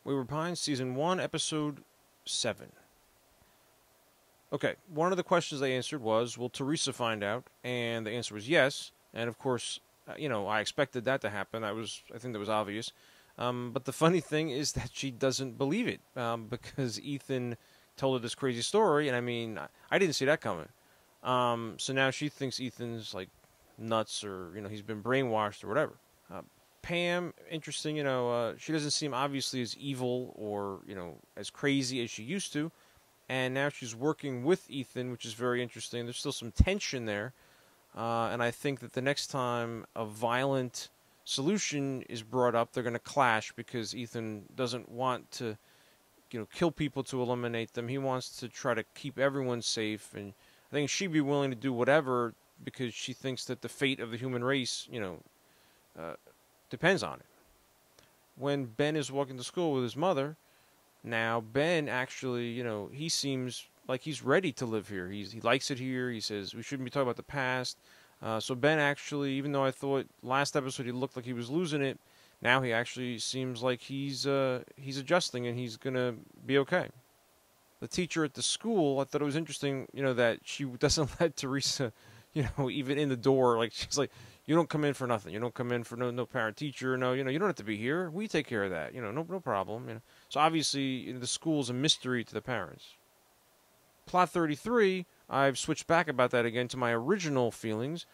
Wayward Pines, Season 1, Episode 7. Okay, one of the questions they answered was, will Teresa find out? And the answer was yes. And of course, I expected that to happen. I think that was obvious. But the funny thing is that she doesn't believe it because Ethan told her this crazy story. And I mean, I didn't see that coming. So now she thinks Ethan's like nuts or, he's been brainwashed or whatever. Uh, Pam, interesting, she doesn't seem obviously as evil or, as crazy as she used to. And now she's working with Ethan, which is very interesting. There's still some tension there. And I think that the next time a violent solution is brought up, they're going to clash because Ethan doesn't want to, kill people to eliminate them. He wants to try to keep everyone safe. And I think she'd be willing to do whatever because she thinks that the fate of the human race, depends on it. When Ben is walking to school with his mother, now Ben actually, he seems like he's ready to live here. He likes it here. He says we shouldn't be talking about the past. So Ben actually, even though I thought last episode he looked like he was losing it, now he actually seems like he's adjusting and he's gonna be okay. The teacher at the school, I thought it was interesting, that she doesn't let Teresa, even in the door. Like she's like, you don't come in for nothing. You don't come in for no parent teacher. No, you don't have to be here. We take care of that. No problem. So obviously the school's a mystery to the parents. Plot 33, I've switched back about that again to my original feelings,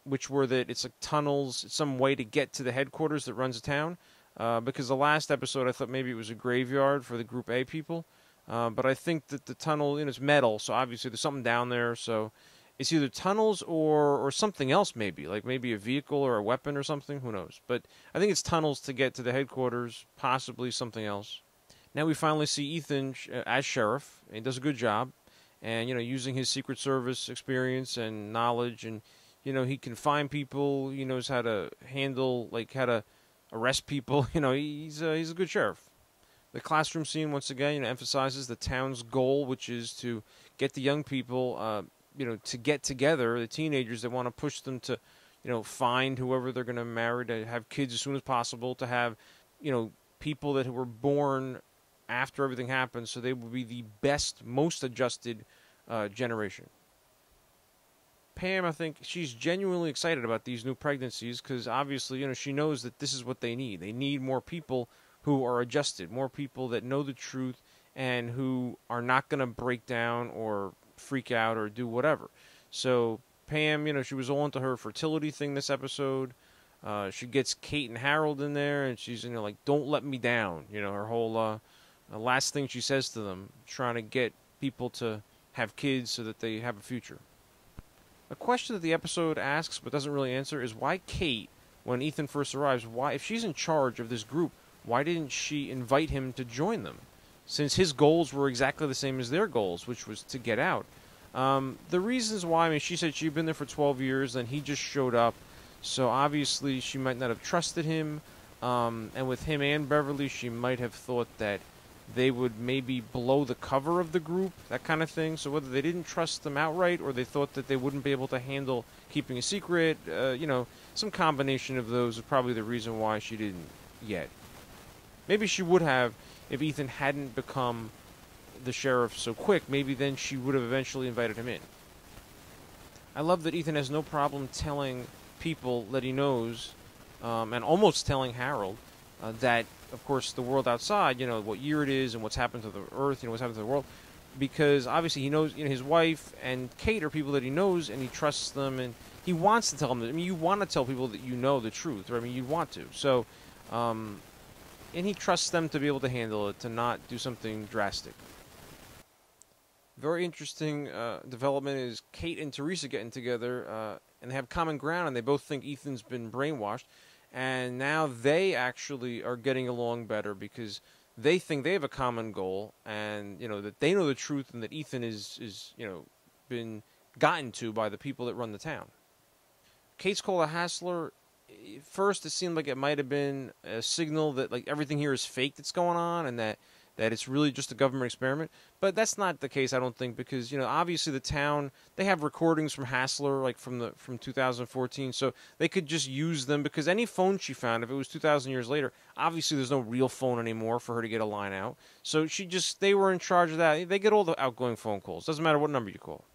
which were that it's like tunnels, it's some way to get to the headquarters that runs the town. Because the last episode I thought maybe it was a graveyard for the Group A people. But I think that the tunnel, it's metal, so obviously there's something down there. So it's either tunnels or something else maybe, like maybe a vehicle or a weapon or something. Who knows? But I think it's tunnels to get to the headquarters, possibly something else. Now we finally see Ethan as sheriff. And he does a good job. And, using his Secret Service experience and knowledge. And, he can find people. He knows how to handle, how to arrest people. He's a good sheriff. The classroom scene, once again, emphasizes the town's goal, which is to get the young people, to get together, the teenagers that want to push them to, find whoever they're going to marry, to have kids as soon as possible, to have, people that were born after everything happened, so they will be the best, most adjusted generation. Pam, I think she's genuinely excited about these new pregnancies because obviously, she knows that this is what they need. They need more people who are adjusted, more people that know the truth and who are not going to break down or freak out or do whatever. So Pam, she was all into her fertility thing this episode. She gets Kate and Harold in there, and she's like, "Don't let me down." Her whole last thing she says to them, trying to get people to have kids so that they have a future. A question that the episode asks but doesn't really answer is why Kate, when Ethan first arrives, if she's in charge of this group, why didn't she invite him to join them? Since his goals were exactly the same as their goals, which was to get out. The reasons why, she said she'd been there for 12 years, and he just showed up. So obviously she might not have trusted him. And with him and Beverly, she might have thought that they would maybe blow the cover of the group, that kind of thing. So whether they didn't trust them outright or they thought that they wouldn't be able to handle keeping a secret, some combination of those is probably the reason why she didn't yet. Maybe she would have if Ethan hadn't become the sheriff so quick. Maybe then she would have eventually invited him in. I love that Ethan has no problem telling people that he knows, and almost telling Harold, that, of course, the world outside, what year it is and what's happened to the earth, what's happened to the world. Because obviously he knows, his wife and Kate are people that he knows and he trusts them and he wants to tell them. You want to tell people that you know the truth, or you want to. So, and he trusts them to be able to handle it, to not do something drastic. Very interesting development is Kate and Teresa getting together, and they have common ground, and they both think Ethan's been brainwashed. And now they actually are getting along better because they think they have a common goal, and that they know the truth, and that Ethan is been gotten to by the people that run the town. Kate's called a hassler. First, it seemed like it might have been a signal that everything here is fake that's going on, and that that it's really just a government experiment. But that's not the case, I don't think, because, obviously the town, they have recordings from Hassler, like from 2014, so they could just use them, because any phone she found, if it was 2,000 years later, obviously there's no real phone anymore for her to get a line out. So they were in charge of that. They get all the outgoing phone calls. Doesn't matter what number you call.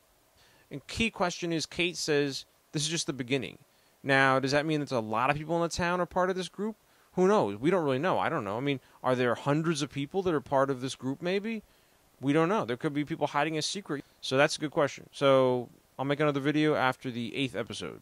And key question is, Kate says this is just the beginning. Now, does that mean that a lot of people in the town are part of this group? Who knows? We don't really know. I don't know. I mean, are there hundreds of people that are part of this group maybe? We don't know. There could be people hiding a secret. So that's a good question. So I'll make another video after the 8th episode.